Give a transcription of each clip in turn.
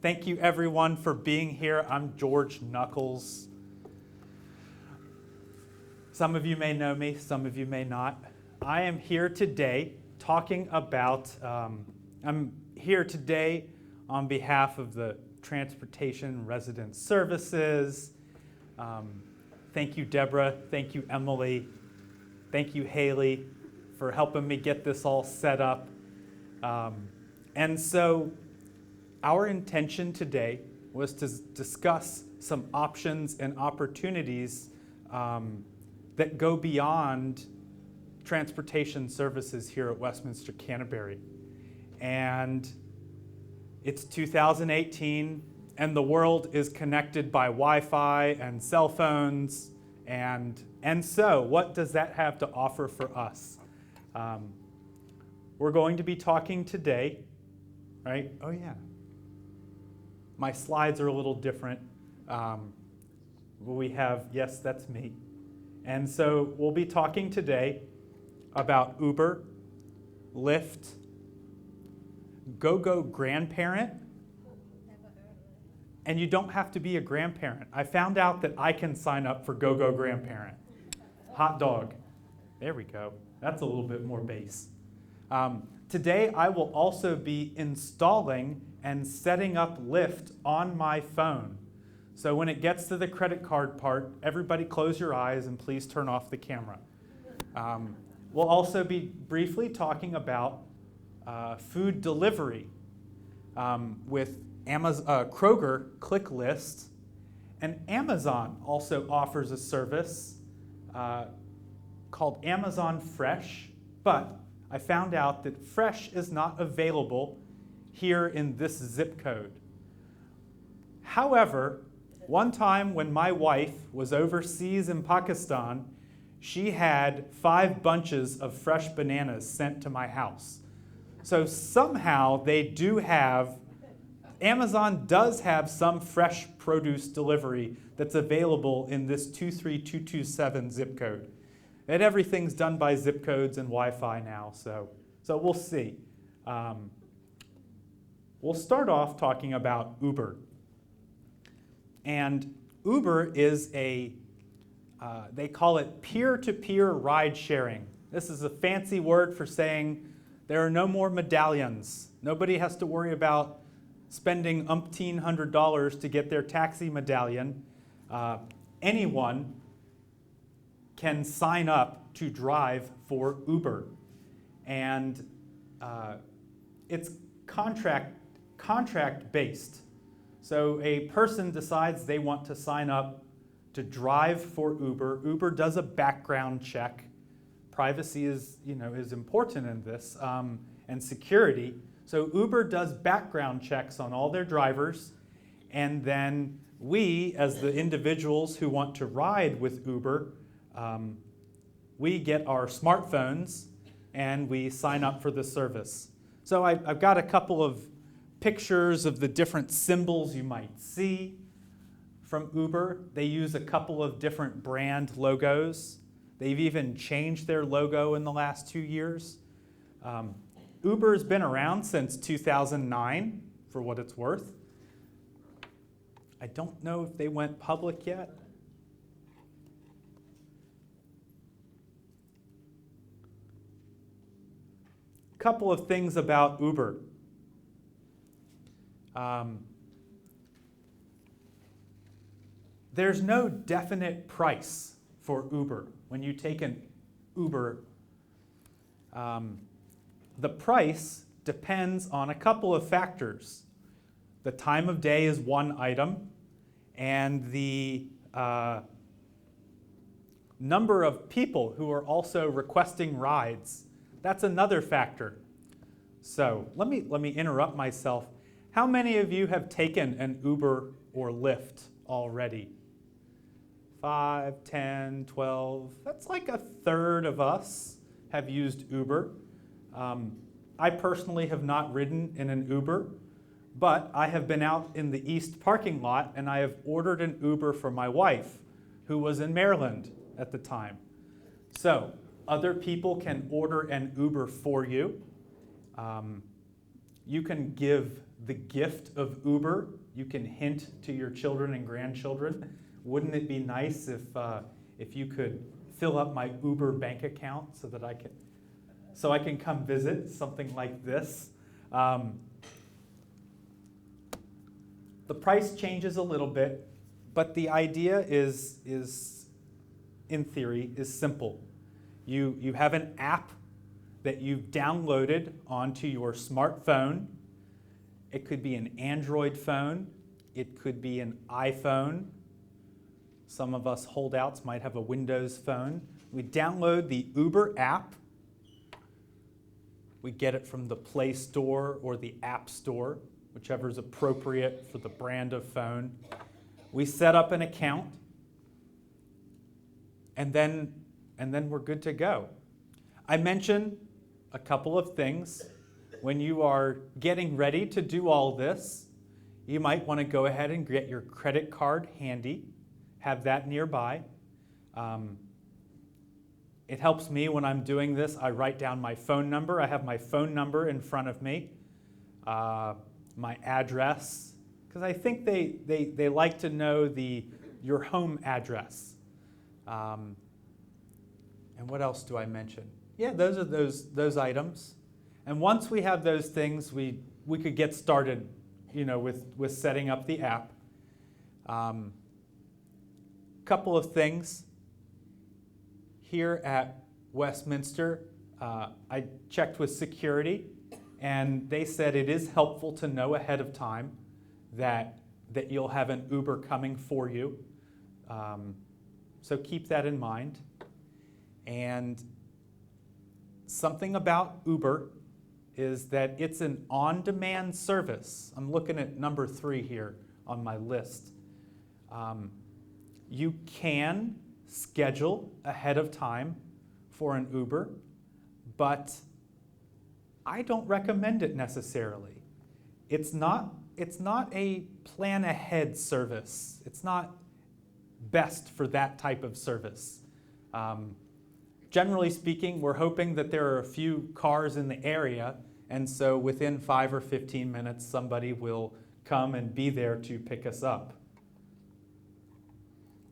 Thank you everyone for being here. I'm George Knuckles. Some of you may know me, some of you may not. I am here today talking about, I'm here today on behalf of the Transportation Resident Services. Thank you, Deborah. Thank you, Emily. Thank you, Haley, for helping me get this all set up. And so our intention today was to discuss some options and opportunities that go beyond transportation services here at Westminster Canterbury. And it's 2018, and the world is connected by Wi-Fi and cell phones, and so what does that have to offer for us? We're going to be talking today, right? Oh yeah. My slides are a little different. We have, yes, that's me. And so we'll be talking today about Uber, Lyft, GoGo Grandparent, and you don't have to be a grandparent. I found out that I can sign up for GoGo Grandparent. Hot dog. There we go. That's a little bit more bass. Today I will also be installing and setting up Lyft on my phone. So when it gets to the credit card part, everybody close your eyes and please turn off the camera. We'll also be briefly talking about food delivery with Kroger Click List, and Amazon also offers a service called Amazon Fresh, but I found out that Fresh is not available here in this zip code. However, one time when my wife was overseas in Pakistan, she had 5 bunches of fresh bananas sent to my house. So somehow they do have, Amazon does have some fresh produce delivery that's available in this 23227 zip code. And everything's done by zip codes and Wi-Fi now, so we'll see. We'll start off talking about Uber. And Uber is they call it peer-to-peer ride sharing. This is a fancy word for saying there are no more medallions. Nobody has to worry about spending umpteen $100 to get their taxi medallion. Anyone can sign up to drive for Uber. And it's contract-based. So a person decides they want to sign up to drive for Uber. Uber does a background check. Privacy is important in this, and security. So Uber does background checks on all their drivers, and then we, as the individuals who want to ride with Uber, we get our smartphones and we sign up for the service. So I've got a couple of pictures of the different symbols you might see from Uber. They use a couple of different brand logos. They've even changed their logo in the last 2 years. Uber's been around since 2009, for what it's worth. I don't know if they went public yet. Couple of things about Uber. There's no definite price for Uber. When you take an Uber, the price depends on a couple of factors. The time of day is one item, and the number of people who are also requesting rides, that's another factor. So let me interrupt myself. How many of you have taken an Uber or Lyft already? 5, 10, 12, that's like a third of us have used Uber. I personally have not ridden in an Uber, but I have been out in the East parking lot and I have ordered an Uber for my wife, who was in Maryland at the time. So other people can order an Uber for you. You can give the gift of Uber, you can hint to your children and grandchildren. Wouldn't it be nice if you could fill up my Uber bank account so that I can come visit, something like this. The price changes a little bit, but the idea is in theory, is simple. You have an app that you've downloaded onto your smartphone. It could be an Android phone. It could be an iPhone. Some of us holdouts might have a Windows phone. We download the Uber app. We get it from the Play Store or the App Store, whichever is appropriate for the brand of phone. We set up an account, and then we're good to go. I mentioned a couple of things. When you are getting ready to do all this, you might want to go ahead and get your credit card handy, have that nearby. It helps me when I'm doing this. I write down my phone number. I have my phone number in front of me, my address, because I think they like to know your home address. And what else do I mention? Yeah, those are those items. And once we have those things, we could get started, with setting up the app. Couple of things. Here at Westminster, I checked with security, and they said it is helpful to know ahead of time that you'll have an Uber coming for you. So keep that in mind. And something about Uber is that it's an on-demand service. I'm looking at number 3 here on my list. You can schedule ahead of time for an Uber, but I don't recommend it necessarily. It's not a plan ahead service. It's not best for that type of service. Generally speaking, we're hoping that there are a few cars in the area, and so within 5 or 15 minutes, somebody will come and be there to pick us up.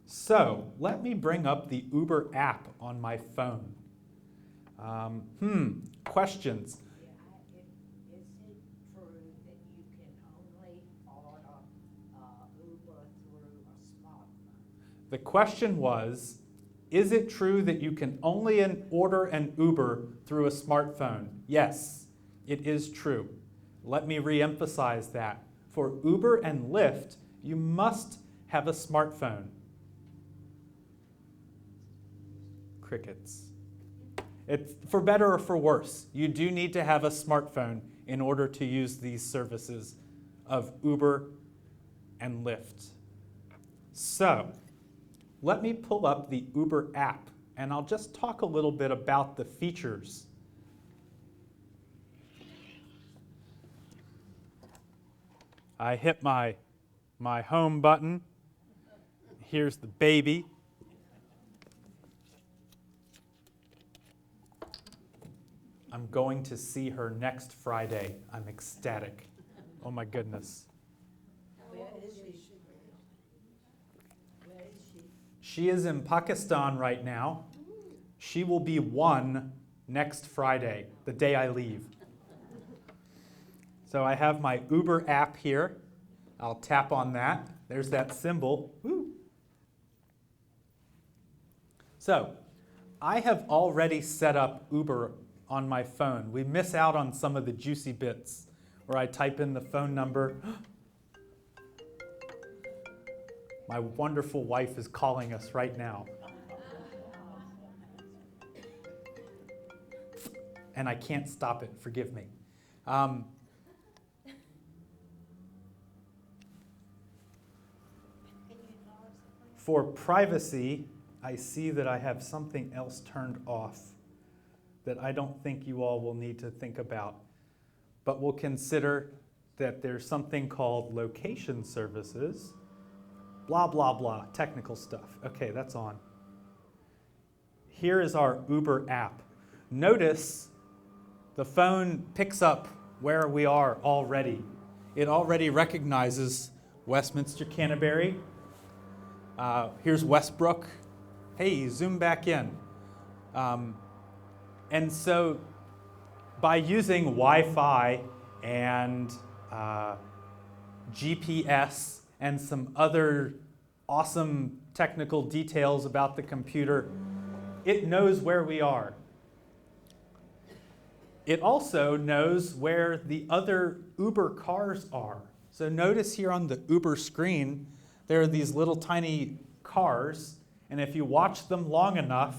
So let me bring up the Uber app on my phone. Questions? Is it true that you can only order Uber through a smartphone? The question was, is it true that you can only order an Uber through a smartphone? Yes, it is true. Let me reemphasize that. For Uber and Lyft, you must have a smartphone. Crickets. It's for better or for worse. You do need to have a smartphone in order to use these services of Uber and Lyft. So, let me pull up the Uber app, and I'll just talk a little bit about the features. I hit my home button. Here's the baby. I'm going to see her next Friday. I'm ecstatic. Oh my goodness. Where is she? Where is she? She is in Pakistan right now. She will be 1 next Friday, the day I leave. So I have my Uber app here. I'll tap on that. There's that symbol. Woo. So I have already set up Uber on my phone. We miss out on some of the juicy bits where I type in the phone number. My wonderful wife is calling us right now. And I can't stop it, forgive me. For privacy, I see that I have something else turned off that I don't think you all will need to think about. But we'll consider that there's something called location services. Blah, blah, blah, technical stuff. Okay, that's on. Here is our Uber app. Notice the phone picks up where we are already. It already recognizes Westminster Canterbury. Here's Westbrook. Hey, zoom back in. And so by using Wi-Fi and GPS and some other awesome technical details about the computer, it knows where we are. It also knows where the other Uber cars are. So notice here on the Uber screen, there are these little tiny cars, and if you watch them long enough,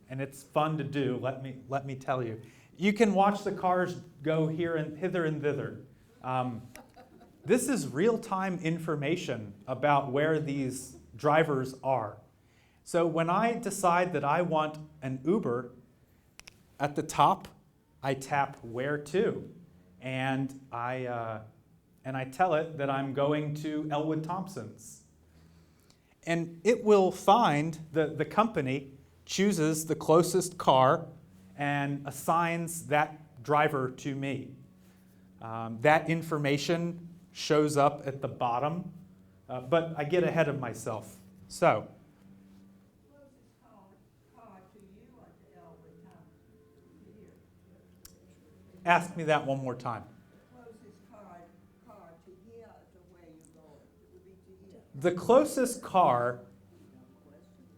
and it's fun to do, let me tell you, you can watch the cars go here and hither and thither. This is real-time information about where these drivers are. So when I decide that I want an Uber, at the top, I tap where to, and I tell it that I'm going to Elwood Thompson's. And it will find the company chooses the closest car and assigns that driver to me. That information shows up at the bottom, but I get ahead of myself. So, ask me that one more time. The closest car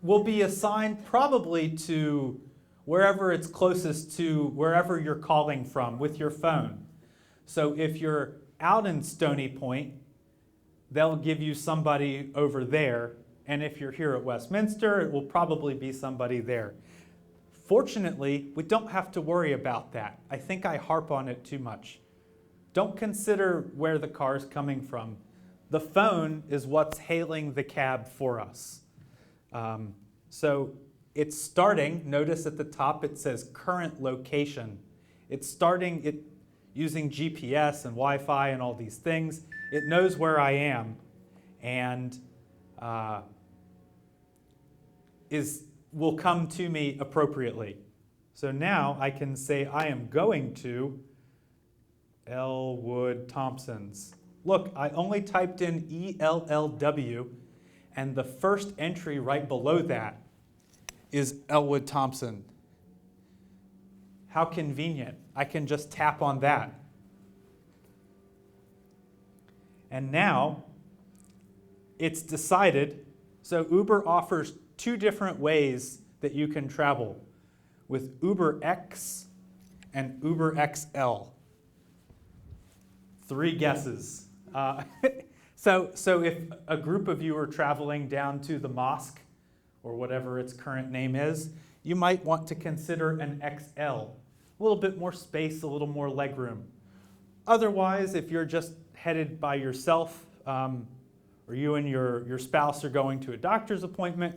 will be assigned probably to wherever it's closest to wherever you're calling from with your phone. So if you're out in Stony Point, they'll give you somebody over there. And if you're here at Westminster, it will probably be somebody there. Fortunately, we don't have to worry about that. I think I harp on it too much. Don't consider where the car is coming from. The phone is what's hailing the cab for us. So it's starting, notice at the top it says current location. It's starting it using GPS and Wi-Fi and all these things. It knows where I am and will come to me appropriately. So now I can say I am going to Elwood Thompson's. Look, I only typed in ELLW, and the first entry right below that is Elwood Thompson. How convenient. I can just tap on that. And now it's decided. So Uber offers two different ways that you can travel with UberX and UberXL. 3 guesses. So if a group of you are traveling down to the mosque, or whatever its current name is, you might want to consider an XL. A little bit more space, a little more legroom. Otherwise, if you're just headed by yourself, or you and your spouse are going to a doctor's appointment,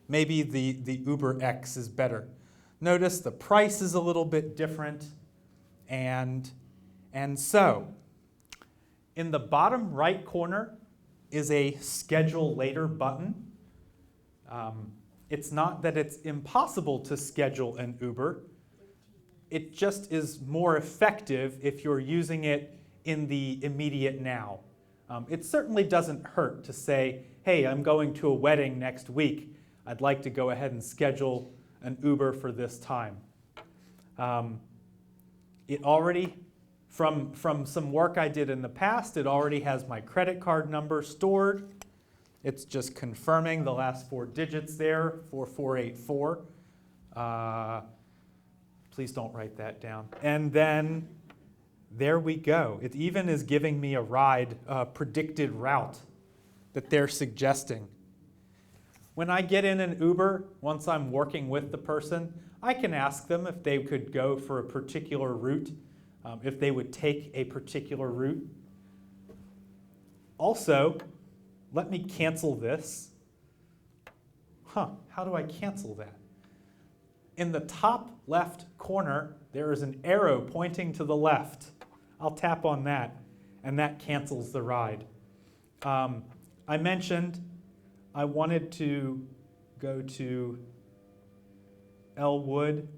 maybe the UberX is better. Notice the price is a little bit different, and so in the bottom right corner is a schedule later button. It's not that it's impossible to schedule an Uber. It just is more effective if you're using it in the immediate now. It certainly doesn't hurt to say, hey, I'm going to a wedding next week. I'd like to go ahead and schedule an Uber for this time. It already, from some work I did in the past, it already has my credit card number stored. It's just confirming the last 4 digits there, 4484. Please don't write that down. And then there we go. It even is giving me a ride, predicted route that they're suggesting. When I get in an Uber, once I'm working with the person, I can ask them if they could go for a particular route, if they would take a particular route. Also, let me cancel this. How do I cancel that? In the top left corner, there is an arrow pointing to the left. I'll tap on that, and that cancels the ride. I mentioned I wanted to go to Elwood.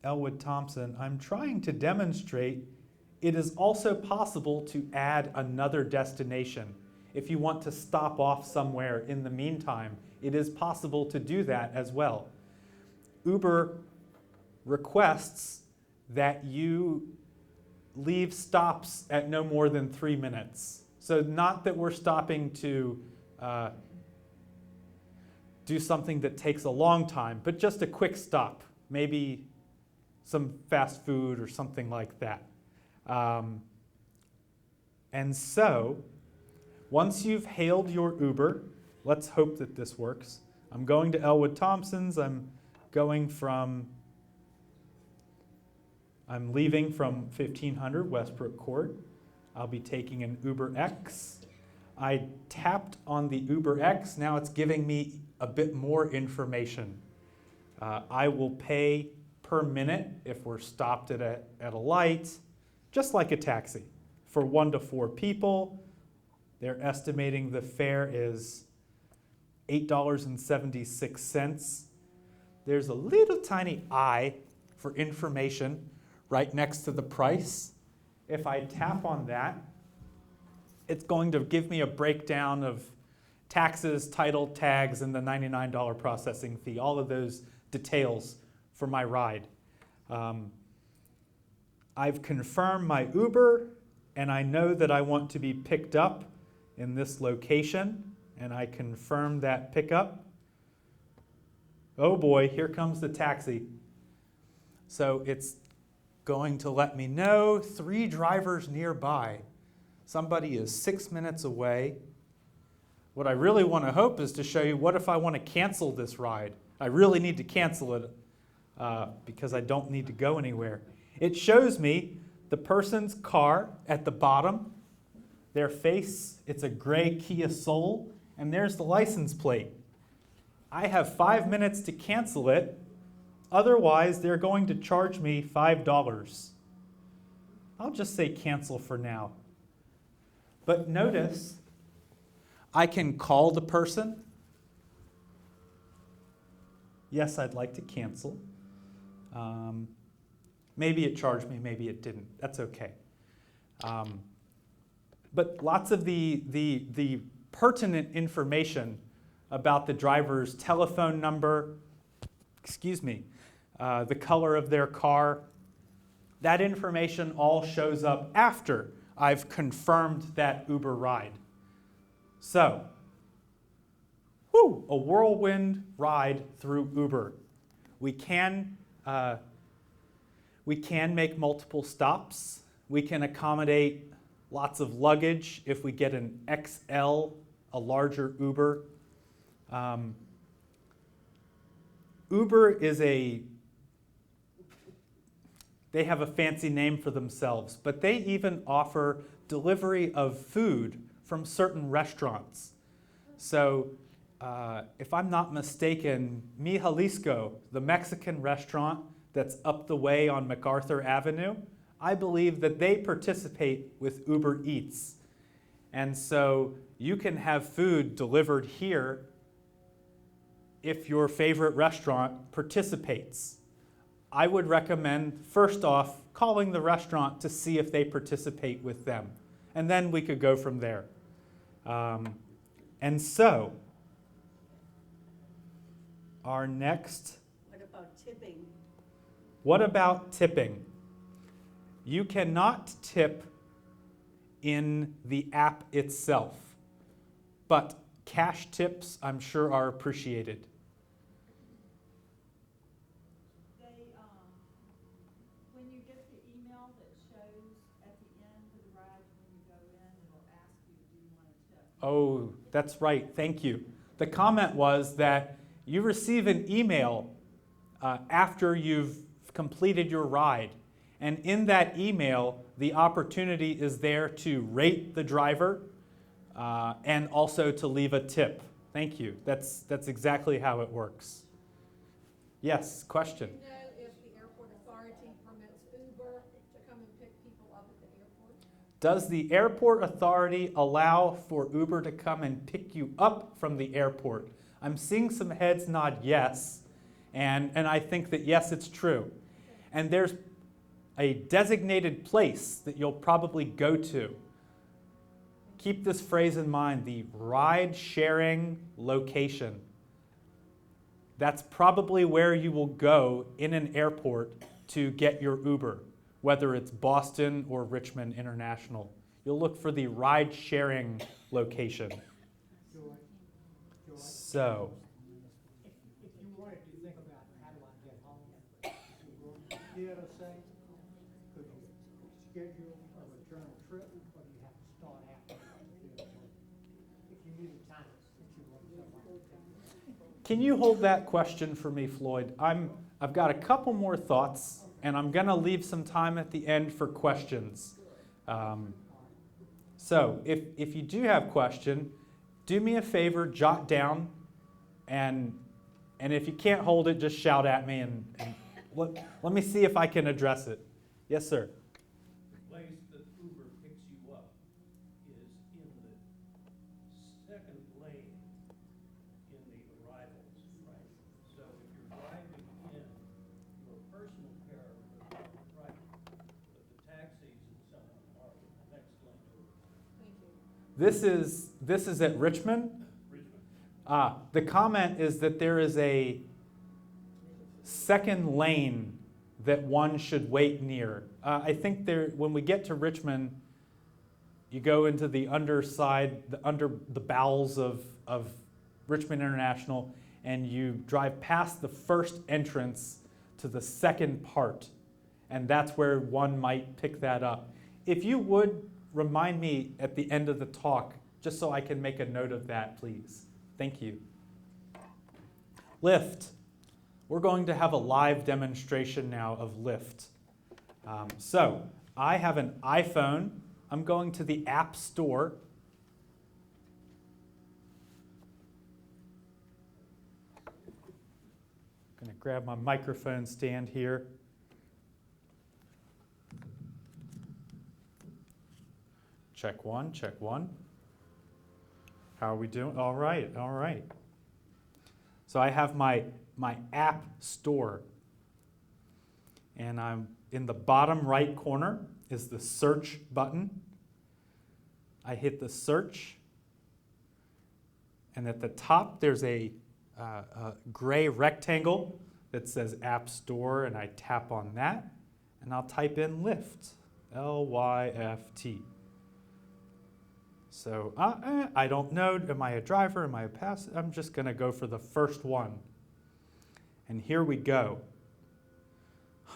Elwood Thompson, I'm trying to demonstrate it is also possible to add another destination. If you want to stop off somewhere in the meantime, it is possible to do that as well. Uber requests that you leave stops at no more than 3 minutes. So not that we're stopping to do something that takes a long time, but just a quick stop, maybe some fast food or something like that. And so, once you've hailed your Uber, let's hope that this works. I'm going to Elwood Thompson's. I'm leaving from 1500 Westbrook Court. I'll be taking an Uber X. I tapped on the Uber X. Now it's giving me a bit more information. I will pay per minute if we're stopped at a light, just like a taxi. For 1 to 4 people, they're estimating the fare is $8.76. There's a little tiny I for information right next to the price. If I tap on that, it's going to give me a breakdown of taxes, title, tags, and the $99 processing fee, all of those details for my ride. I've confirmed my Uber, and I know that I want to be picked up in this location, and I confirm that pickup. Oh boy, here comes the taxi. So it's going to let me know 3 drivers nearby. Somebody is 6 minutes away. What I really want to hope is to show you, what if I want to cancel this ride? I really need to cancel it because I don't need to go anywhere. It shows me the person's car at the bottom, their face, it's a gray Kia Soul, and there's the license plate. I have 5 minutes to cancel it. Otherwise, they're going to charge me $5. I'll just say cancel for now. But notice, I can call the person. Yes, I'd like to cancel. Maybe it charged me, maybe it didn't. That's okay. But lots of the pertinent information about the driver's telephone number, the color of their car, that information all shows up after I've confirmed that Uber ride. So, a whirlwind ride through Uber. We can make multiple stops. We can accommodate lots of luggage if we get an XL, a larger Uber. Uber is they have a fancy name for themselves, but they even offer delivery of food from certain restaurants. So if I'm not mistaken, Mi Jalisco, the Mexican restaurant that's up the way on MacArthur Avenue, I believe that they participate with Uber Eats. And so you can have food delivered here if your favorite restaurant participates. I would recommend, first off, calling the restaurant to see if they participate with them. And then we could go from there. And so, our next... What about tipping? What about tipping? You cannot tip in the app itself, but cash tips, I'm sure, are appreciated. When you get the email that shows at the end of the ride when you go in, it'll ask you, do you want to tip? Oh, that's right. Thank you. The comment was that you receive an email after you've completed your ride. And in that email, the opportunity is there to rate the driver and also to leave a tip. Thank you. That's exactly how it works. Yes, question? Do you know if the airport authority permits Uber to come and pick people up at the airport? Does the airport authority allow for Uber to come and pick you up from the airport? I'm seeing some heads nod yes, and I think that yes, it's true. and there's a designated place that you'll probably go to. Keep this phrase in mind, the ride-sharing location. That's probably where you will go in an airport to get your Uber, whether it's Boston or Richmond International. You'll look for the ride-sharing location. So, if you wanted to think about how do I get home, did I say, could you schedule a return trip, or do you have to start out? If you needed time, if you wanted somebody. can you hold that question for me, Floyd? I've got a couple more thoughts, and I'm going to leave some time at the end for questions. So if you do have a question, do me a favor, jot down, and if you can't hold it, just shout at me, and let me see if I can address it. Yes, sir. The place that Uber picks you up is in the second lane in the arrivals, right? So if you're driving in, your personal car is on the right, but the taxis and so on are in the next lane over. This is at Richmond. Richmond. The comment is that there is a second lane that one should wait near. I think when we get to Richmond, you go into the underside, under the bowels of Richmond International, and you drive past the first entrance to the second part, and that's where one might pick that up. If you would remind me at the end of the talk, just so I can make a note of that, please. Thank you. Lyft. We're going to have a live demonstration now of Lyft. So I have an iPhone. I'm going to the App Store. I'm going to grab my microphone stand here. Check one, check one. How are we doing? All right, all right. So I have my App Store. And I'm in the bottom right corner is the search button. I hit the search. And at the top, there's a gray rectangle that says App Store, and I tap on that. And I'll type in Lyft, L-Y-F-T. So I don't know, am I a driver, am I a passenger? I'm just going to go for the first one. And here we go.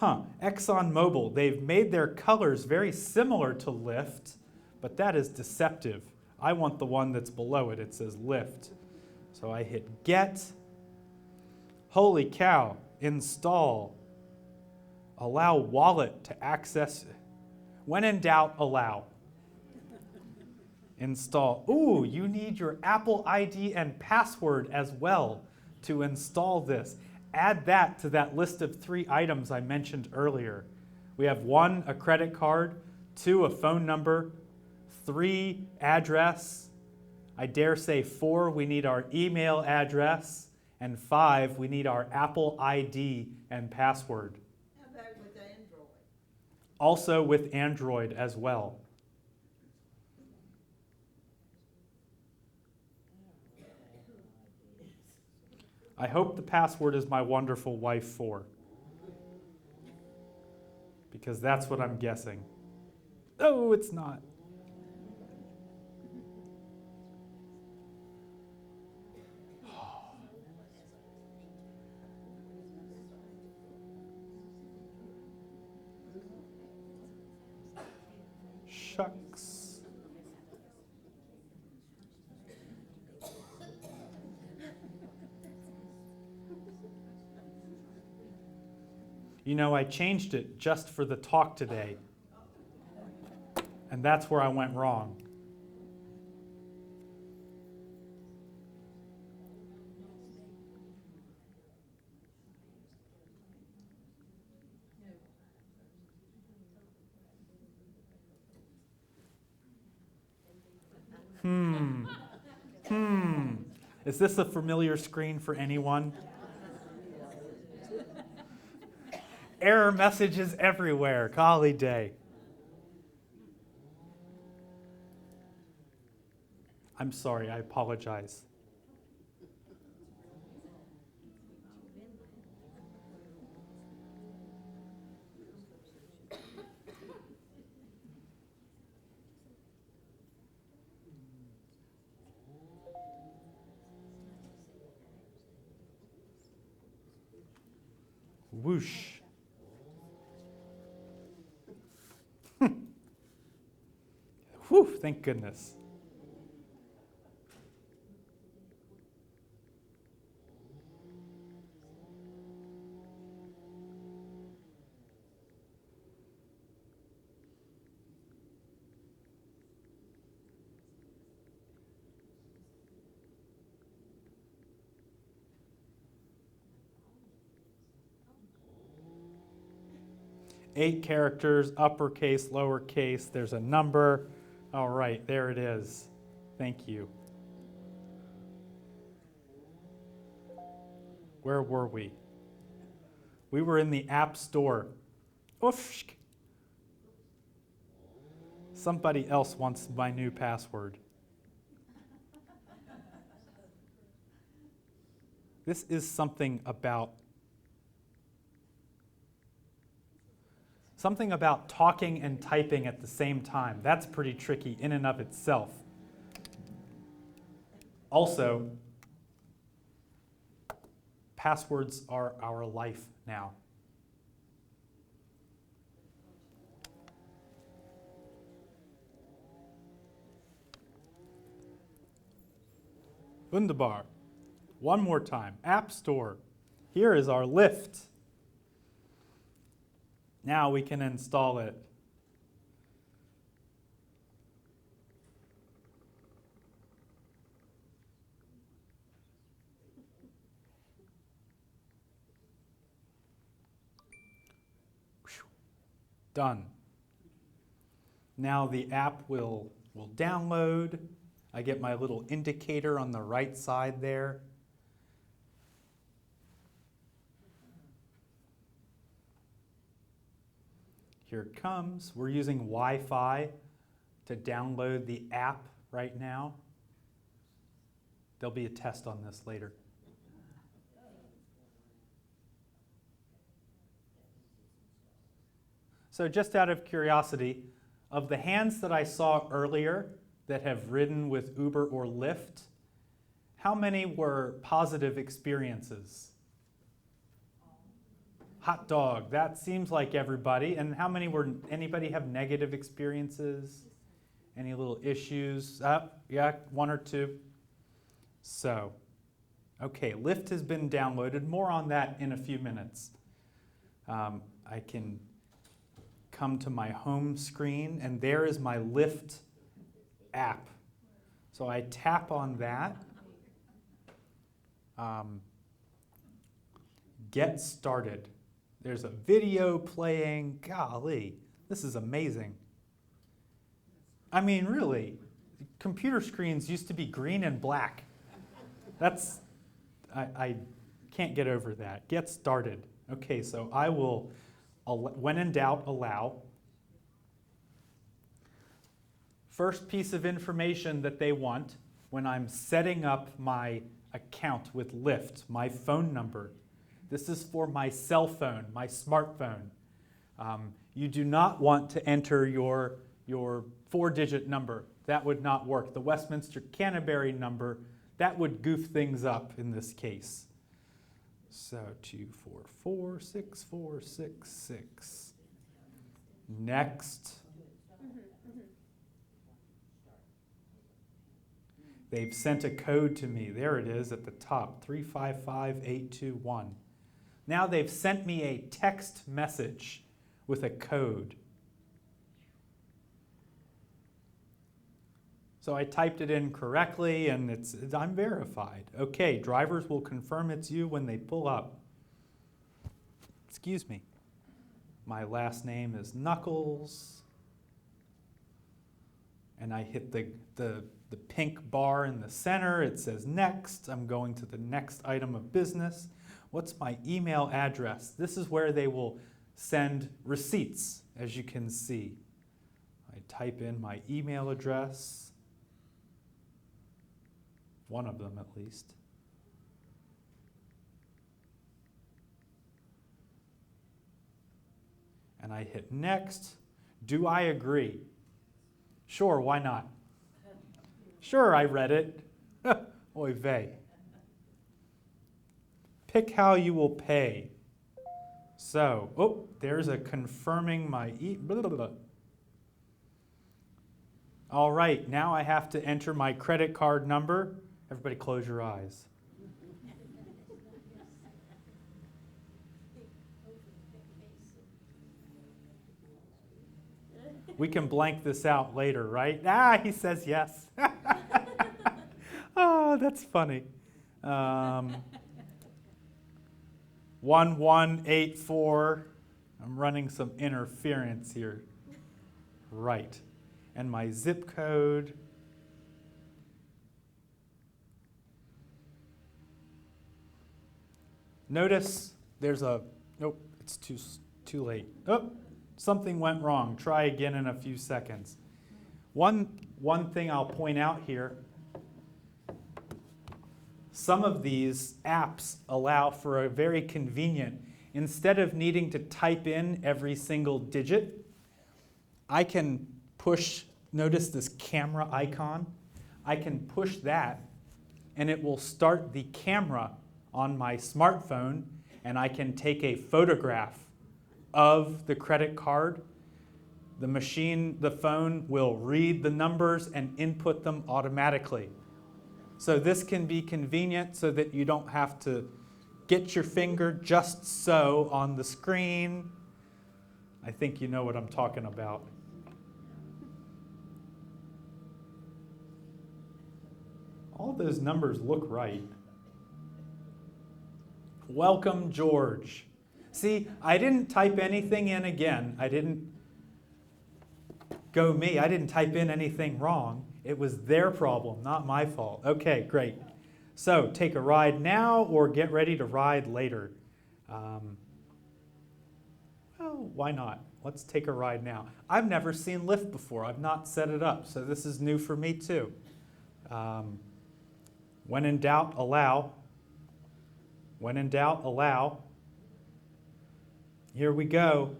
ExxonMobil, they've made their colors very similar to Lyft, but that is deceptive. I want the one that's below it. It says Lyft. So I hit get. Holy cow, install. Allow wallet to access. When in doubt, allow. Install. Ooh, you need your Apple ID and password as well to install this. Add that to that list of 3 items I mentioned earlier. We have 1, a credit card, 2, a phone number, 3, address. I dare say 4, we need our email address, and 5, we need our Apple ID and password. How about with Android? Also with Android as well. I hope the password is my wonderful wife 4. Because that's what I'm guessing. Oh, it's not. Shucks. You know, I changed it just for the talk today. And that's where I went wrong. Is this a familiar screen for anyone? error messages everywhere. Golly day. I'm sorry, I apologize. Whoosh. Whew, thank goodness. Eight characters, uppercase, lowercase, there's a number. All right, there it is. Thank you. Where were we? We were in the App Store. Oof. Somebody else wants my new password. This is something about talking and typing at the same time. That's pretty tricky in and of itself. Also, passwords are our life now. Wunderbar. One more time. App Store. Here is our Lyft. Now we can install it. Done. Now the app will download. I get my little indicator on the right side there. Here it comes. We're using Wi-Fi to download the app right now. There'll be a test on this later. So just out of curiosity, of the hands that I saw earlier that have ridden with Uber or Lyft, how many were positive experiences? Hot dog, that seems like everybody. And how many anybody have negative experiences? Any little issues? Yeah, one or two. So, okay, Lyft has been downloaded. More on that in a few minutes. I can come to my home screen, and there is my Lyft app. So I tap on that. Get started. There's a video playing. Golly, this is amazing. I mean, really, computer screens used to be green and black. I can't get over that. Get started. Okay, so I will, when in doubt, allow. First piece of information that they want when I'm setting up my account with Lyft, my phone number. This is for my cell phone, my smartphone. You do not want to enter your 4-digit number. That would not work. The Westminster Canterbury number, that would goof things up in this case. So 2446466. Next. They've sent a code to me. There it is at the top, 355821. Now they've sent me a text message with a code. So I typed it in correctly and I'm verified. Okay, drivers will confirm it's you when they pull up. Excuse me. My last name is Knuckles. And I hit the pink bar in the center. It says next. I'm going to the next item of business. What's my email address? This is where they will send receipts, as you can see. I type in my email address, one of them at least. And I hit next. Do I agree? Sure, why not? Sure, I read it. Oy vey. Pick how you will pay. So, oh, there's a confirming my blah, blah, blah. All right, now I have to enter my credit card number. Everybody close your eyes. We can blank this out later, right? He says yes. Oh, that's funny. 1184. I'm running some interference here. Right. And my zip code. Notice there's a, nope, it's too late. Oh, something went wrong. Try again in a few seconds. One thing I'll point out here, some of these apps allow for a very convenient, instead of needing to type in every single digit, I can push, notice this camera icon? I can push that and it will start the camera on my smartphone and I can take a photograph of the credit card. The machine, the phone will read the numbers and input them automatically. So this can be convenient so that you don't have to get your finger just so on the screen. I think you know what I'm talking about. All those numbers look right. Welcome, George. See, I didn't type anything in again. I didn't type in anything wrong. It was their problem, not my fault. Okay, great. So take a ride now or get ready to ride later. Well, why not? Let's take a ride now. I've never seen Lyft before. I've not set it up, so this is new for me too. When in doubt, allow. When in doubt, allow. Here we go.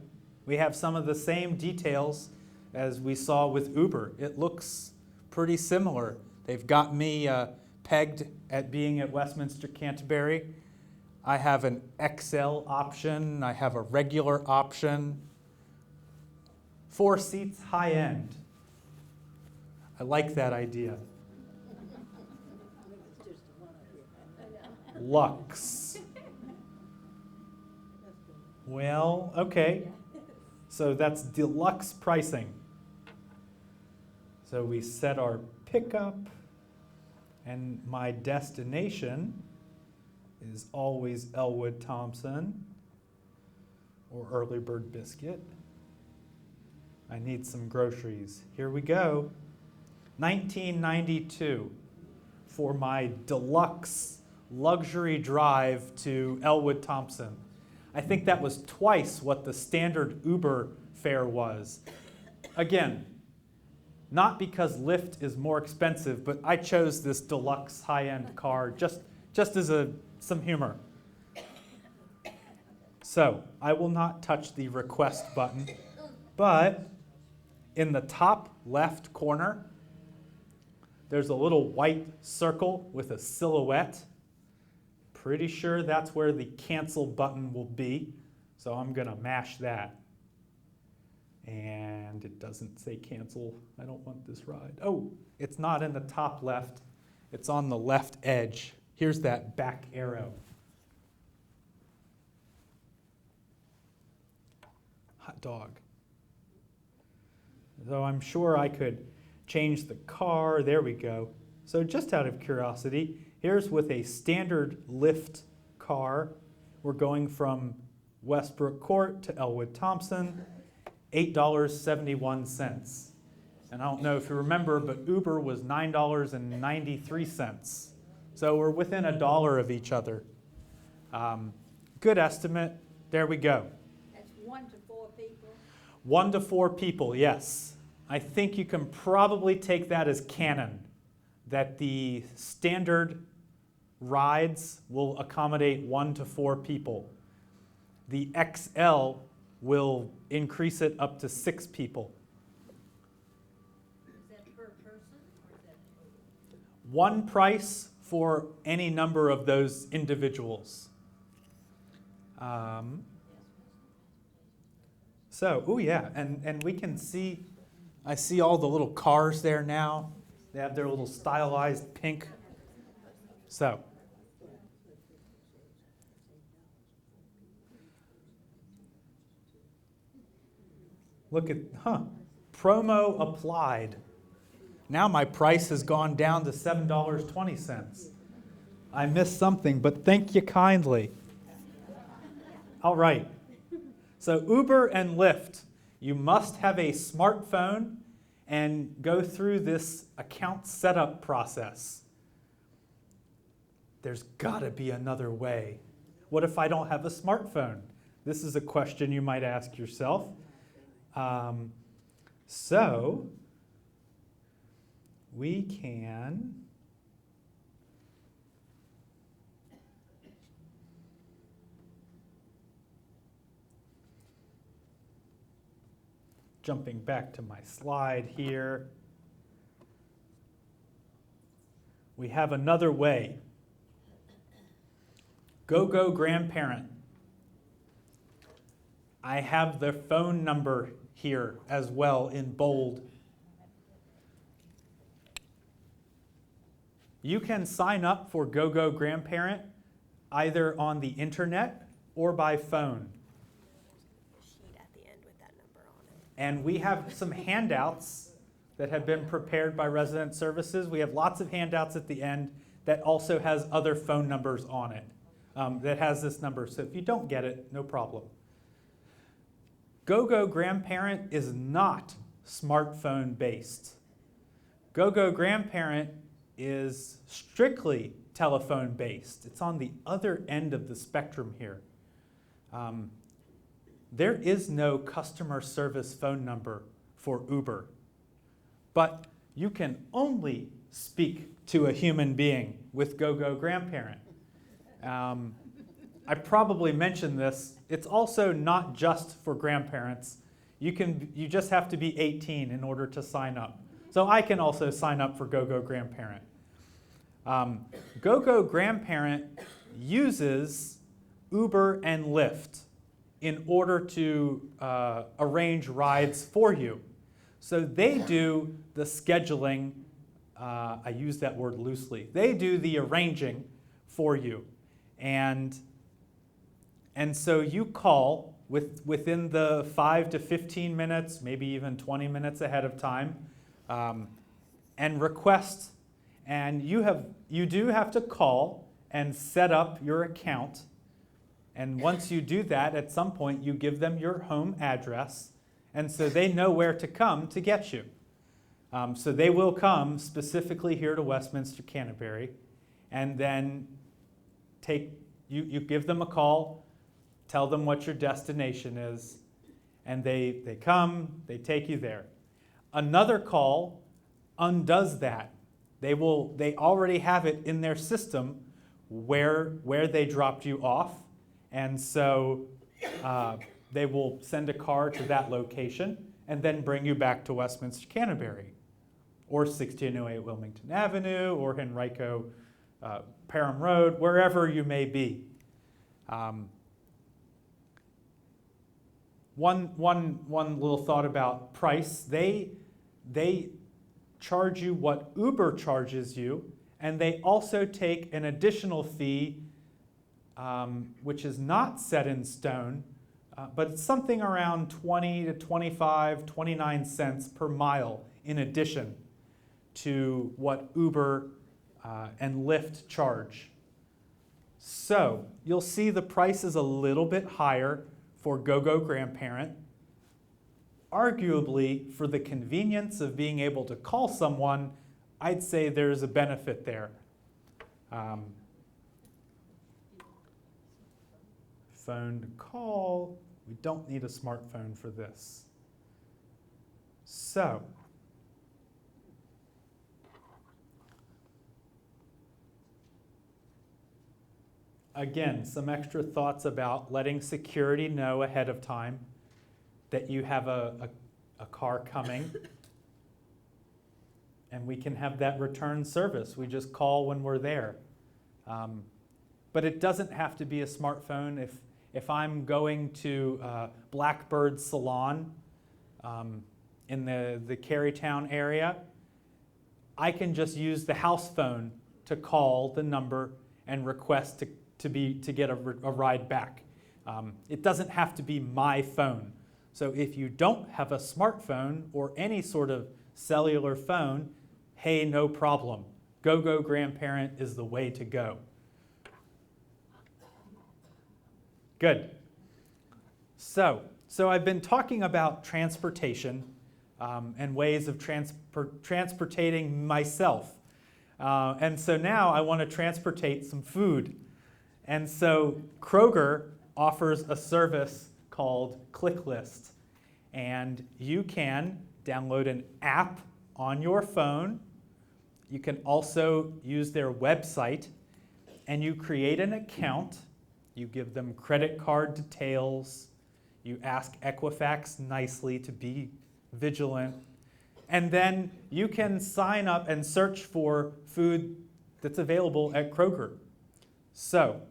We have some of the same details as we saw with Uber. It looks pretty similar. They've got me pegged at being at Westminster Canterbury. I have an XL option. I have a regular option. 4 seats, high end. I like that idea. Lux. Well, okay. So that's deluxe pricing. So we set our pickup, and my destination is always Elwood Thompson or Early Bird Biscuit. I need some groceries. Here we go. $19.92 for my deluxe luxury drive to Elwood Thompson. I think that was twice what the standard Uber fare was. Again, not because Lyft is more expensive, but I chose this deluxe high-end car just as some humor. So I will not touch the request button, but in the top left corner, there's a little white circle with a silhouette. Pretty sure that's where the cancel button will be, so I'm gonna mash that. And it doesn't say cancel. I don't want this ride. Oh, it's not in the top left. It's on the left edge. Here's that back arrow. Hot dog. So I'm sure I could change the car. There we go. So just out of curiosity, here's with a standard Lyft car. We're going from Westbrook Court to Elwood Thompson, $8.71. And I don't know if you remember, but Uber was $9.93. So we're within $1 of each other. Good estimate. There we go. That's 1 to 4 people? 1 to 4 people, yes. I think you can probably take that as canon, that the standard rides will accommodate 1 to 4 people. The XL will increase it up to 6 people. Is that per person or is that total? One price for any number of those individuals. Oh yeah, and we can see, I see all the little cars there now. They have their little stylized pink. So, look at, promo applied. Now my price has gone down to $7.20. I missed something, but thank you kindly. All right. So Uber and Lyft, you must have a smartphone and go through this account setup process. There's got to be another way. What if I don't have a smartphone? This is a question you might ask yourself. So we can jumping back to my slide here. We have another way. Go grandparent. I have their phone number here as well in bold. You can sign up for Go grandparent either on the internet or by phone. Sheet at the end with that number on it. And we have some handouts that have been prepared by Resident Services. We have lots of handouts at the end that also has other phone numbers on it, that has this number. So if you don't get it, no problem. Go grandparent is not smartphone based. Go grandparent is strictly telephone based. It's on the other end of the spectrum here. There is no customer service phone number for Uber, but you can only speak to a human being with Go grandparent. I probably mentioned this. It's also not just for grandparents. You just have to be 18 in order to sign up. So I can also sign up for Go grandparent. Go grandparent uses Uber and Lyft in order to arrange rides for you. So they do the scheduling, I use that word loosely. They do the arranging for you. And so you call within the 5 to 15 minutes, maybe even 20 minutes ahead of time, and request. And you do have to call and set up your account. And once you do that, at some point you give them your home address, and so they know where to come to get you. So they will come specifically here to Westminster Canterbury, and then you give them a call, tell them what your destination is, and they come, they take you there. Another call undoes that. They already have it in their system where they dropped you off, and so they will send a car to that location and then bring you back to Westminster Canterbury, or 1608 Wilmington Avenue, or Henrico Parham Road, wherever you may be. One little thought about price. They charge you what Uber charges you, and they also take an additional fee, which is not set in stone, but it's something around 20 to 25, 29 cents per mile in addition to what Uber and Lyft charge. So you'll see the price is a little bit higher for Go grandparent. Arguably, for the convenience of being able to call someone, I'd say there's a benefit there. Phone to call, We don't need a smartphone for this. So, again, some extra thoughts about letting security know ahead of time that you have a car coming. And we can have that return service. We just call when we're there. But it doesn't have to be a smartphone. If I'm going to Blackbird Salon in the Carytown area, I can just use the house phone to call the number and request to get a ride back. It doesn't have to be my phone. So if you don't have a smartphone or any sort of cellular phone, hey, no problem. Go grandparent is the way to go. Good. So I've been talking about transportation and ways of transportating myself. And so now I want to transportate some food. And so Kroger offers a service called ClickList. And you can download an app on your phone. You can also use their website, and you create an account. You give them credit card details. You ask Equifax nicely to be vigilant. And then you can sign up and search for food that's available at Kroger. So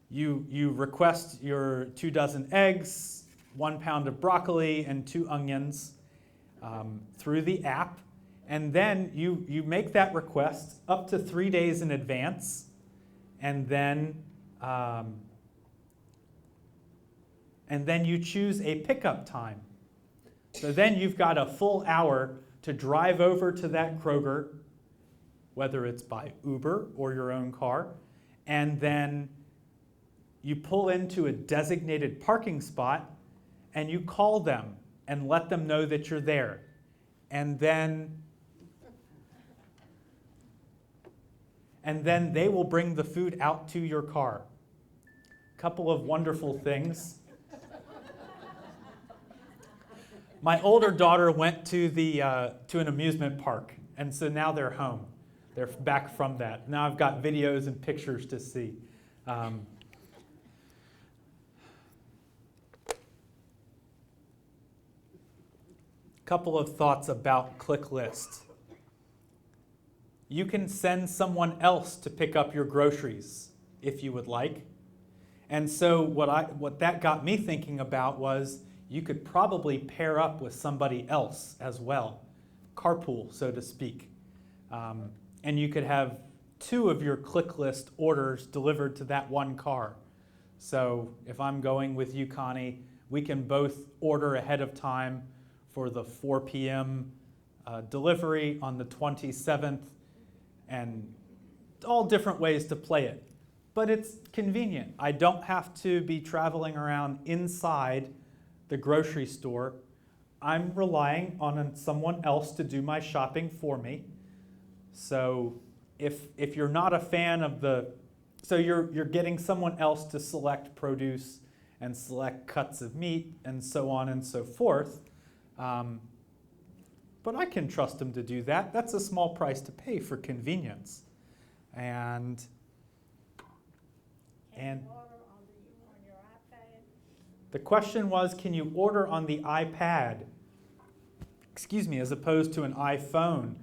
you request your 2 dozen eggs, 1 pound of broccoli, and 2 onions through the app. And then you make that request up to 3 days in advance. And then you choose a pickup time. So then you've got a full hour to drive over to that Kroger, whether it's by Uber or your own car, and then you pull into a designated parking spot and you call them and let them know that you're there. And then they will bring the food out to your car. A couple of wonderful things. My older daughter went to an amusement park, and so now they're home. They're back from that. Now I've got videos and pictures to see. Couple of thoughts about ClickList. You can send someone else to pick up your groceries if you would like. And so what that got me thinking about was you could probably pair up with somebody else as well, carpool, so to speak. And you could have 2 of your ClickList orders delivered to that one car. So if I'm going with you, Connie, we can both order ahead of time for the 4 p.m. Delivery on the 27th, and all different ways to play it. But it's convenient. I don't have to be traveling around inside the grocery store. I'm relying on someone else to do my shopping for me. So if you're not a fan of you're getting someone else to select produce and select cuts of meat and so on and so forth. But I can trust them to do that. That's a small price to pay for convenience. And Can you order on your iPad? the question was, can you order on the iPad? Excuse me, as opposed to an iPhone?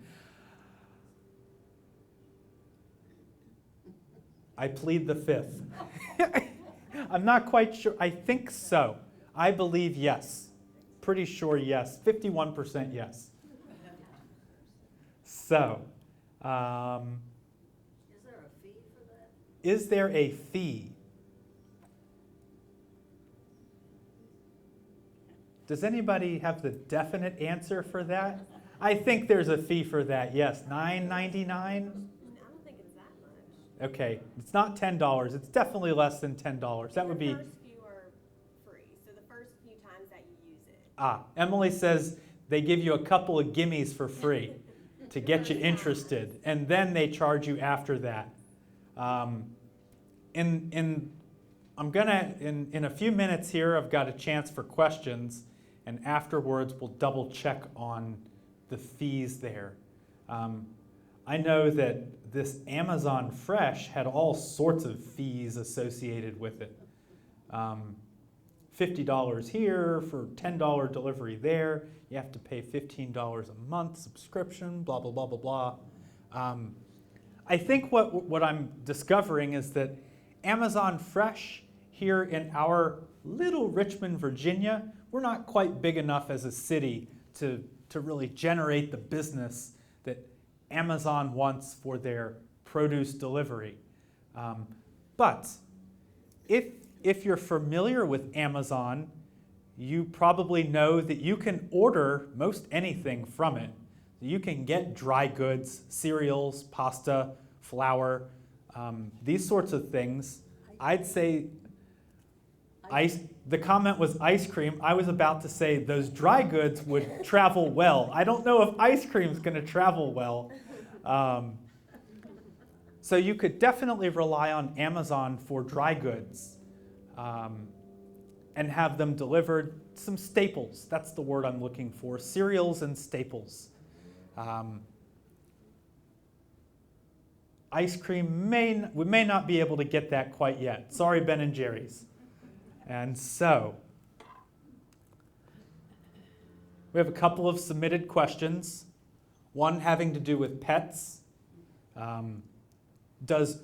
I plead the fifth. I'm not quite sure. I think so. I believe yes. Pretty sure yes. 51% yes. So, Is there a fee for that? is there a fee? Does anybody have the definite answer for that? I think there's a fee for that, yes. $9.99? I don't think it's that much. Okay, it's not $10. It's definitely less than $10. That would be... The first few are free, so the first few times that you use it. Emily says they give you a couple of gimmies for free to get you interested, and then they charge you after that. In I'm gonna, in a few minutes here, I've got a chance for questions, and afterwards we'll double check on the fees there. I know that this Amazon Fresh had all sorts of fees associated with it. $50 here for $10 delivery there. You have to pay $15 a month subscription, blah, blah, blah, blah, blah. I think what I'm discovering is that Amazon Fresh here in our little Richmond, Virginia, we're not quite big enough as a city to really generate the business that Amazon wants for their produce delivery. But if you're familiar with Amazon, you probably know that you can order most anything from it. You can get dry goods, cereals, pasta, flour, these sorts of things. I'd say the comment was ice cream. I was about to say those dry goods would travel well. I don't know if ice cream is going to travel well. So you could definitely rely on Amazon for dry goods and have them delivered. Some staples, that's the word I'm looking for, cereals and staples. Ice cream, we may not be able to get that quite yet. Sorry, Ben and Jerry's. And so, we have a couple of submitted questions. One having to do with pets. Do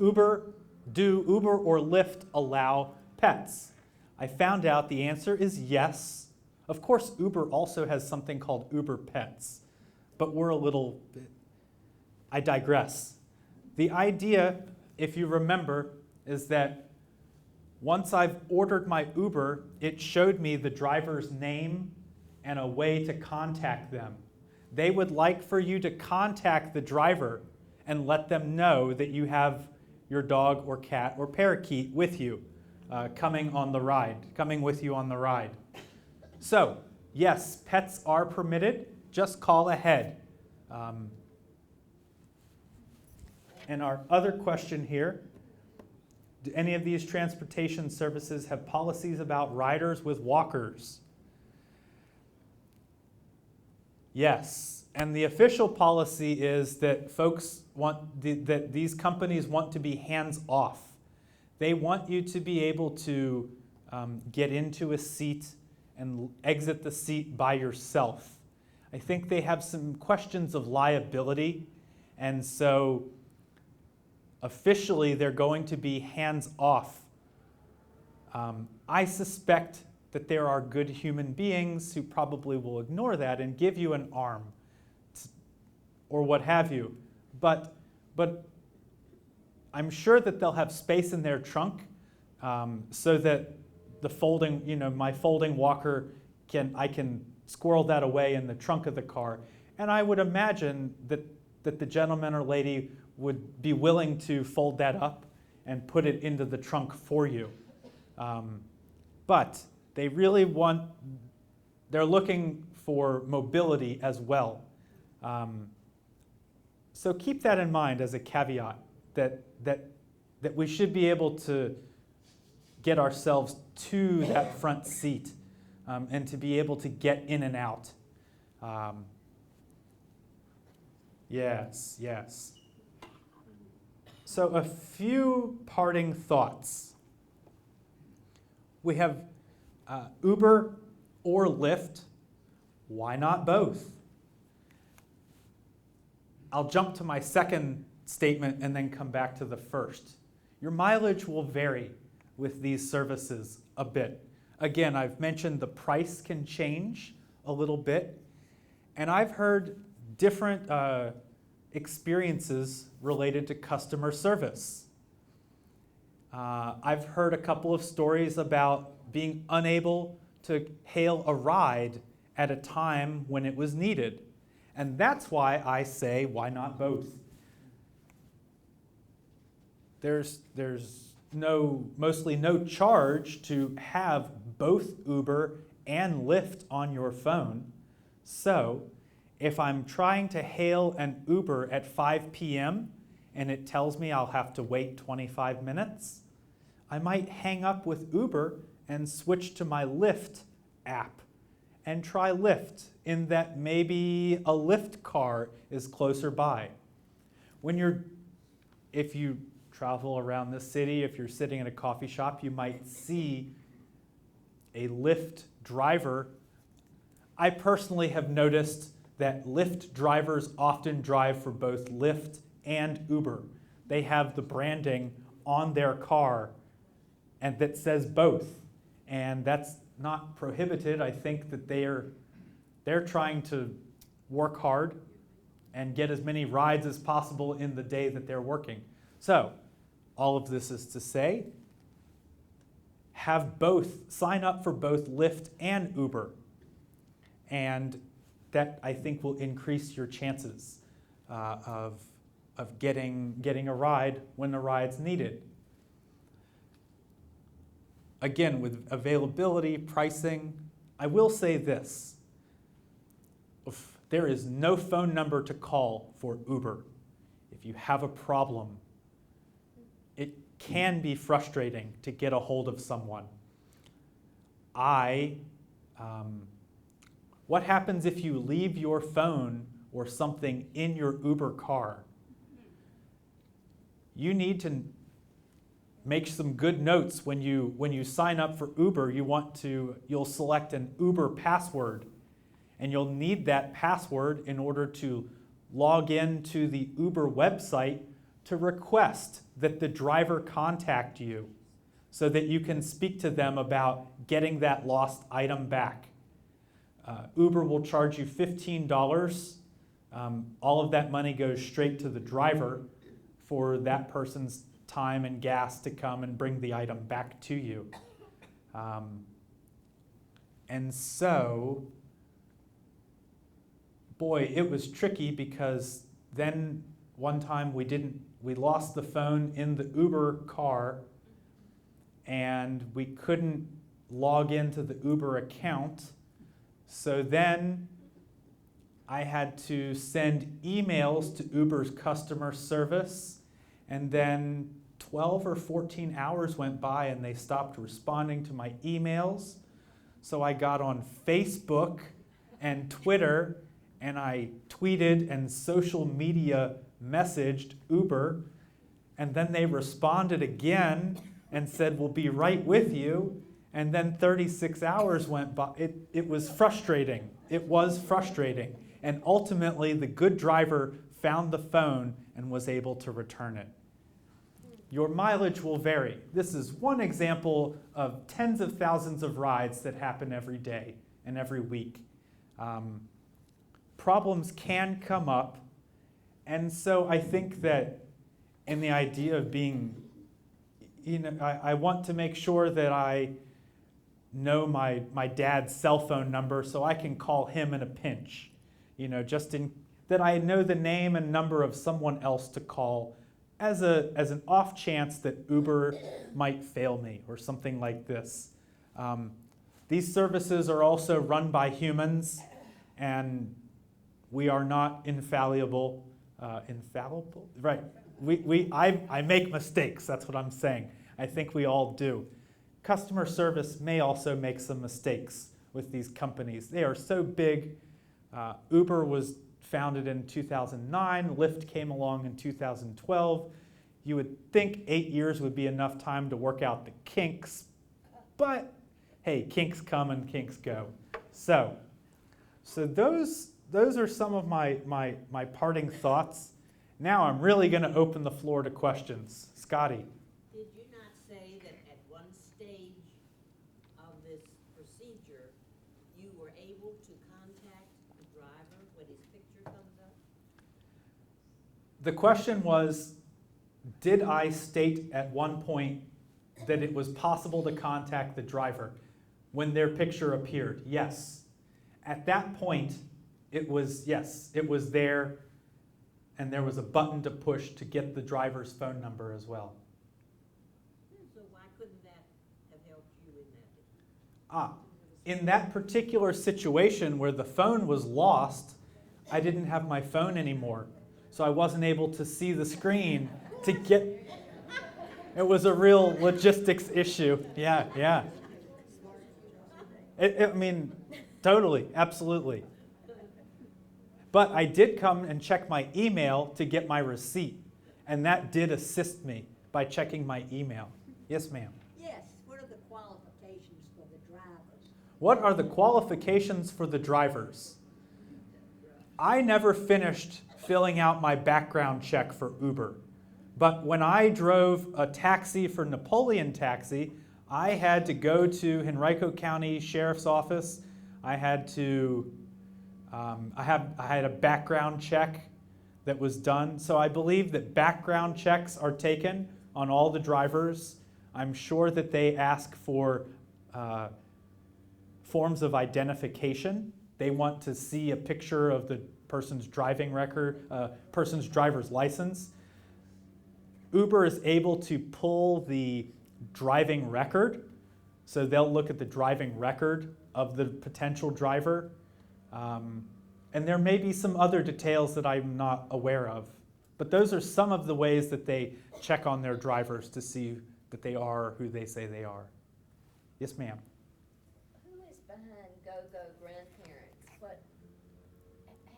Uber or Lyft allow pets? I found out the answer is yes. Of course, Uber also has something called Uber Pets, but we're a little bit, I digress. The idea, if you remember, is that once I've ordered my Uber, it showed me the driver's name and a way to contact them. They would like for you to contact the driver and let them know that you have your dog or cat or parakeet with you, coming with you on the ride. So, yes, pets are permitted. Just call ahead. And our other question here, do any of these transportation services have policies about riders with walkers? Yes, and the official policy is that that these companies want to be hands-off. They want you to be able to get into a seat and exit the seat by yourself. I think they have some questions of liability, and so officially they're going to be hands-off. I suspect that there are good human beings who probably will ignore that and give you an arm or what have you. But I'm sure that they'll have space in their trunk so that my folding walker I can squirrel that away in the trunk of the car. And I would imagine that the gentleman or lady would be willing to fold that up and put it into the trunk for you. But they're looking for mobility as well. So keep that in mind as a caveat, that we should be able to get ourselves to that front seat and to be able to get in and out. Yes. So a few parting thoughts. We have Uber or Lyft. Why not both? I'll jump to my second statement and then come back to the first. Your mileage will vary with these services a bit. Again, I've mentioned the price can change a little bit, and I've heard different experiences related to customer service. I've heard a couple of stories about being unable to hail a ride at a time when it was needed. And that's why I say, why not both? There's mostly no charge to have both Uber and Lyft on your phone. So if I'm trying to hail an Uber at 5 p.m. and it tells me I'll have to wait 25 minutes, I might hang up with Uber and switch to my Lyft app and try Lyft, in that maybe a Lyft car is closer by. If you travel around the city, if you're sitting in a coffee shop, you might see a Lyft driver. I personally have noticed that Lyft drivers often drive for both Lyft and Uber. They have the branding on their car and that says both. And that's not prohibited. I think that they're trying to work hard and get as many rides as possible in the day that they're working. So, all of this is to say, sign up for both Lyft and Uber. And that, I think, will increase your chances of getting a ride when the ride's needed. Again, with availability, pricing, I will say this. There is no phone number to call for Uber. If you have a problem, it can be frustrating to get a hold of someone. What happens if you leave your phone or something in your Uber car? You need to make some good notes when you sign up for Uber. You'll select an Uber password, and you'll need that password in order to log in to the Uber website to request that the driver contact you so that you can speak to them about getting that lost item back. Uber will charge you $15. All of that money goes straight to the driver for that person's time and gas to come and bring the item back to you. And so, boy, it was tricky because then one time we lost the phone in the Uber car and we couldn't log into the Uber account. So then I had to send emails to Uber's customer service, and then 12 or 14 hours went by and they stopped responding to my emails. So I got on Facebook and Twitter, and I tweeted and social media messaged Uber, and then they responded again and said, "We'll be right with you." And then 36 hours went by. It was frustrating. It was frustrating. And ultimately, the good driver found the phone and was able to return it. Your mileage will vary. This is one example of tens of thousands of rides that happen every day and every week. Problems can come up. And so I think that in the idea of being, I want to make sure that I know my dad's cell phone number so I can call him in a pinch. That I know the name and number of someone else to call as an off chance that Uber might fail me or something like this. These services are also run by humans, and we are not infallible. Infallible? Right. I make mistakes, that's what I'm saying. I think we all do. Customer service may also make some mistakes with these companies. They are so big. Uber was founded in 2009. Lyft came along in 2012. You would think 8 years would be enough time to work out the kinks, but hey, kinks come and kinks go. So those are some of my parting thoughts. Now I'm really going to open the floor to questions. Scotty. Did you not say that at one stage of this procedure, you were able to contact the driver when his picture comes up? The question was, did I state at one point that it was possible to contact the driver when their picture appeared? Yes. At that point, it was there, and there was a button to push to get the driver's phone number as well. So why couldn't that have helped you in that? In that particular situation where the phone was lost, I didn't have my phone anymore. So I wasn't able to see the screen to get... It was a real logistics issue. Yeah, yeah. I mean, totally, absolutely. But I did come and check my email to get my receipt, and that did assist me by checking my email. Yes, ma'am. Yes, what are the qualifications for the drivers? What are the qualifications for the drivers? I never finished filling out my background check for Uber. But when I drove a taxi for Napoleon Taxi, I had to go to Henrico County Sheriff's Office. I had to, I had a background check that was done. So I believe that background checks are taken on all the drivers. I'm sure that they ask for forms of identification. They want to see a picture of the person's driving record, person's driver's license. Uber is able to pull the driving record, so they'll look at the driving record of the potential driver. And there may be some other details that I'm not aware of. But those are some of the ways that they check on their drivers to see that they are who they say they are. Yes, ma'am. Who is behind Go-Go Grandparents?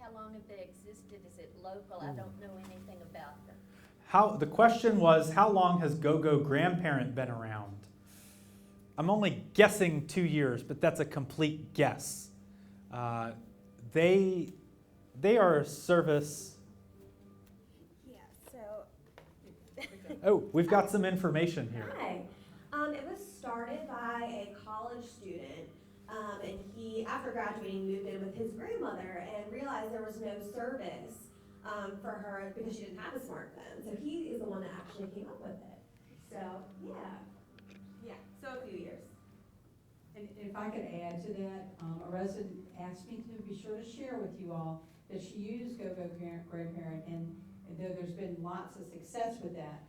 How long have they existed? Is it local? I don't know anything about them. The question was, how long has Go-Go Grandparent been around? I'm only guessing 2 years, but that's a complete guess. They are a service. Yeah, so. Oh, we've got some information here. Hi. It was started by a college student, and he, after graduating, moved in with his grandmother and realized there was no service for her because she didn't have a smartphone. So he is the one that actually came up with it. So yeah, so a few years. And if I could add to that, a resident asked me to be sure to share with you all that she used Go-Go Grandparent, and though there's been lots of success with that,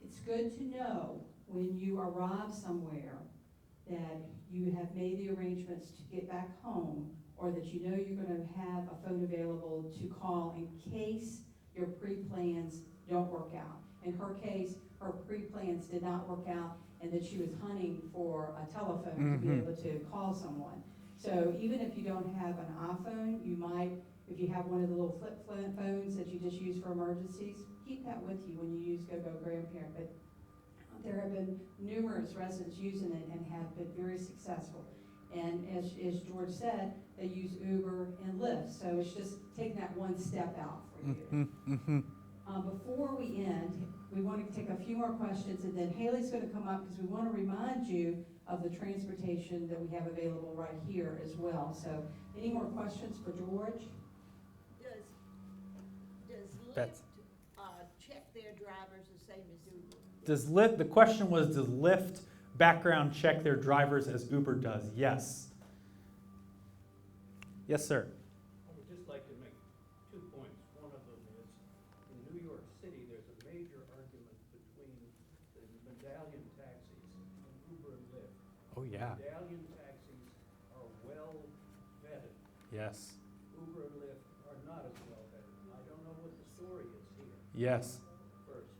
it's good to know when you arrive somewhere that you have made the arrangements to get back home, or that you know you're going to have a phone available to call in case your pre-plans don't work out. In her case, her pre-plans did not work out, and that she was hunting for a telephone to be able to call someone. So even if you don't have an iPhone, you might, if you have one of the little flip phones that you just use for emergencies, keep that with you when you use Go-Go Grandparent. But there have been numerous residents using it and have been very successful. And as George said, they use Uber and Lyft, so it's just taking that one step out for you. Before we end, we want to take a few more questions, and then Haley's going to come up because we want to remind you of the transportation that we have available right here as well. So, any more questions for George? Does That's- Lyft check their drivers the same as Uber? Does Lyft, the question was, does Lyft background check their drivers as Uber does? Yes. Yes, sir. I would just like to make 2 points. One of them is, in New York City, there's a major argument between the medallion taxis and Uber and Lyft. Oh, yeah. Medallion taxis are well vetted. Yes. Uber and Lyft are not as well vetted. I don't know what the story is here, Yes. first.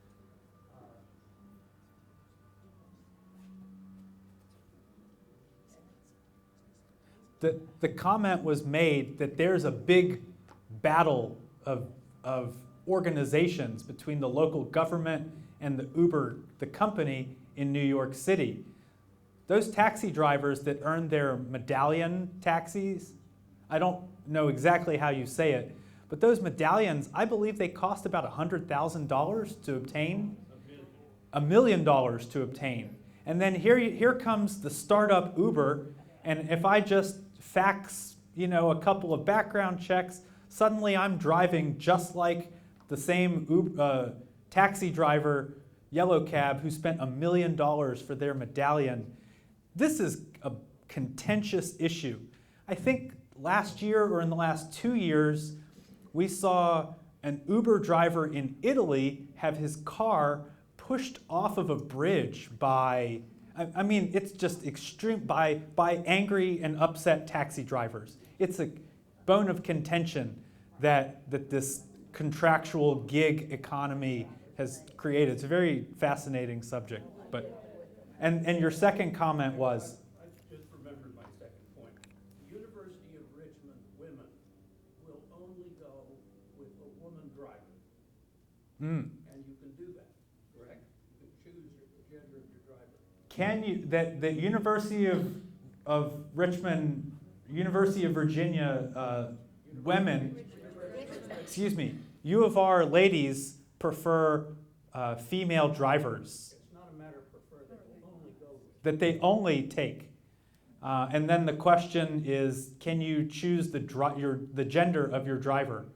The comment was made that there's a big battle of organizations between the local government and the Uber, the company in New York City. Those taxi drivers that earn their medallion taxis, I don't know exactly how you say it, but those medallions, I believe they cost about $100,000 to obtain. $1 million to obtain. And then here comes the startup Uber, and if I just fax, a couple of background checks, suddenly I'm driving just like the same taxi driver, yellow cab, who spent $1 million for their medallion. This is a contentious issue. I think last year or in the last 2 years, we saw an Uber driver in Italy have his car pushed off of a bridge by, it's just extreme, by angry and upset taxi drivers. It's a bone of contention that this contractual gig economy has created. It's a very fascinating subject. And your second comment was? I just remembered my second point. The University of Richmond women will only go with a woman driver. Mm. And you can do that, correct? You can choose the gender of your driver. Can you, that University of Richmond, University of Virginia women, excuse me, U of R ladies prefer female drivers It's not a matter of prefer, they will only go with. that they only take. And then the question is, can you choose the gender of your driver?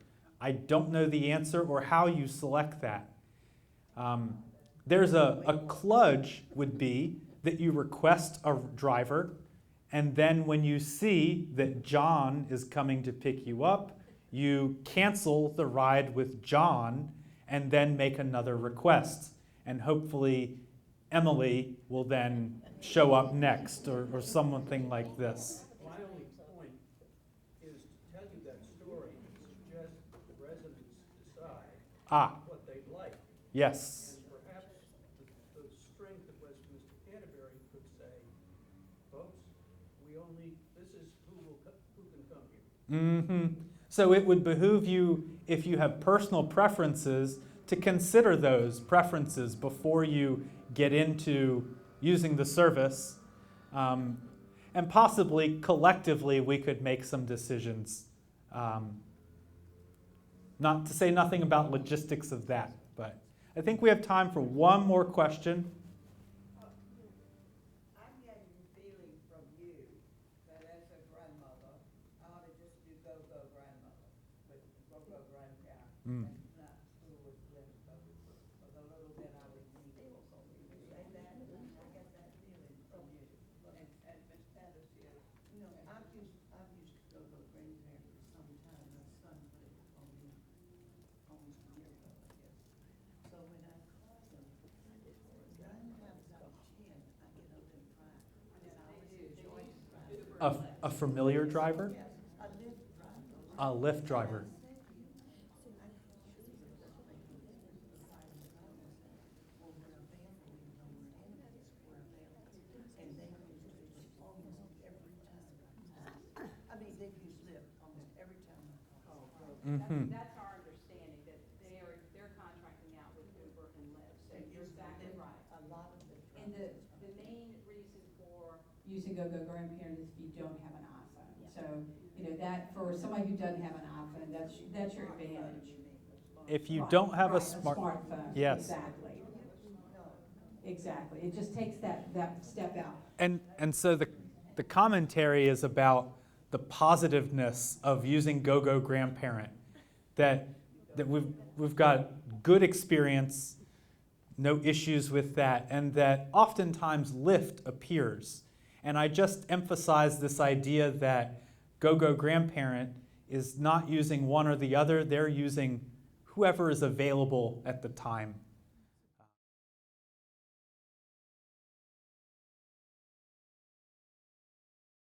I don't know the answer or how you select that. There's a kludge would be that you request a driver, and then when you see that John is coming to pick you up, you cancel the ride with John and then make another request. And hopefully Emily will then show up next or something like this. My only point is to tell you that story and suggest that the residents decide what they'd like. Yes. And perhaps the strength of Westminster Canterbury could say, folks, this is who can come here. Mm-hmm. So it would behoove you, if you have personal preferences, to consider those preferences before you get into using the service. And possibly, collectively, we could make some decisions. Not to say nothing about logistics of that, but I think we have time for one more question. I'm getting the feeling from you that as a grandmother, I ought to just do go-go grandmother, with go-go grandparent, Mm. and not who was Lyft, but for the little bit I was needing. You say that, I get that feeling from you. And Ms. Pettis here, I've used go-go grandparent for some time, my son put it on me almost a year ago, I guess. So when I call them, 9 times out of 10, I get a Lyft driver. And I always enjoy the driver. A familiar driver? Yes, a Lyft driver. A Lyft driver. Mm-hmm. That's our understanding, that they're contracting out with Uber and Lyft, so you're exactly right. A lot of the. And the main reason for using GoGo Grandparent is if you don't have an iPhone. So, that, for somebody who doesn't have an iPhone, that's your advantage. If you Right, don't have a right, smartphone, smartphone. yes. Exactly. It just takes that step out. And so the commentary is about the positiveness of using GoGo Grandparent, that we've got good experience, no issues with that, and that oftentimes Lyft appears. And I just emphasize this idea that GoGo Grandparent is not using one or the other, they're using whoever is available at the time.